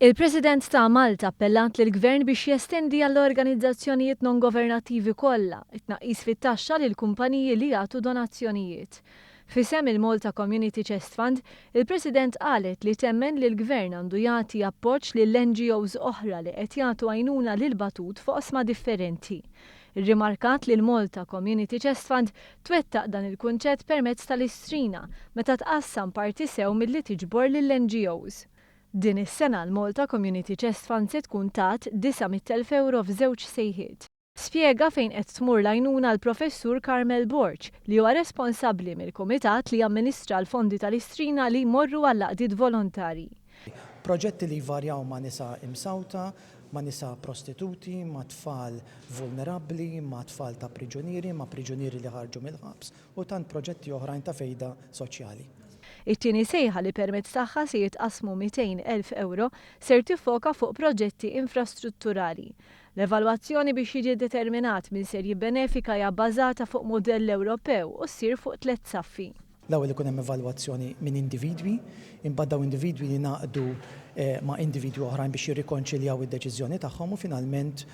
Il-President ta' Malta appellant lill-Gvern biex jestendi għall-organizzazzjonijiet non-governattivi kollha it-tnaqqis fit-taxxa lil kumpaniji li jagħtu donazzjonijiet. Fisem il-Malta Community Chest Fund, il-President qalet li temmen li l-Gvern għandu jagħti appoġġ lill NGOs oħra li qed jagħtu għajnuna lil batut fuq osma differenti. Irrimarkat li l-Malta Community Chest Fund twettaq dan il-kunċett permezz tal-istrina meta tqassam parti sew milli tiġbor lill-NGOs. Din is-sena l-Malta Community Chest Fund se tkun tat 900,000 euro f'żewġ sejħiet. Spjega fejn qed tmur l-għajnuna l-Professur Carmel Borg li huwa responsabbli mill-Kumitat li jamministra l-fondi tal-istrina li jmorru għall-għaqdiet volontarji. Proġetti li jvarjaw ma' nisa imsawta, ma' nisa prostituti, ma' tfal vulnerabbli, ma' tfal ta' priġunieri, ma' priġunieri li ħarġu mill-ħabs u tant proġetti oħrajn ta' fejda soċjali. It-tieni sejħa li permezz tagħha se jitqasmu 200,000 euro ser tifoka fuq proġetti infrastrutturali. L-evalwazzjoni biex jiġi determinat min ser jibbenefika hija bbażata fuq modell Ewropew u ssir fuq 3 saffi. L-ewwel ikun hemm evalwazzjoni minn individwi, imbagħad dawn individwi jingħaqdu ma' individwi oħrajn biex jirrikonċiljaw id-deċiżjoni tagħhom u finalment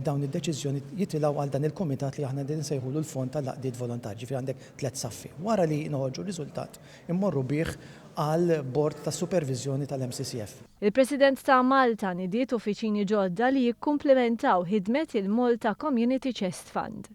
dawn id-deċiżjoni jitilgħu għal dan il-kumitat li aħna din nsejħulu l-fond tal-għaqdiet volontarji fi għandek 3 saffi. Wara li noħorġu riżultat immorru bih għal bord ta' supervizjoni tal-MCCF. Il-President ta' Malta nidiet uffiċini ġodda li jikkumplementaw ħidmet il-Malta Community Chest Fund.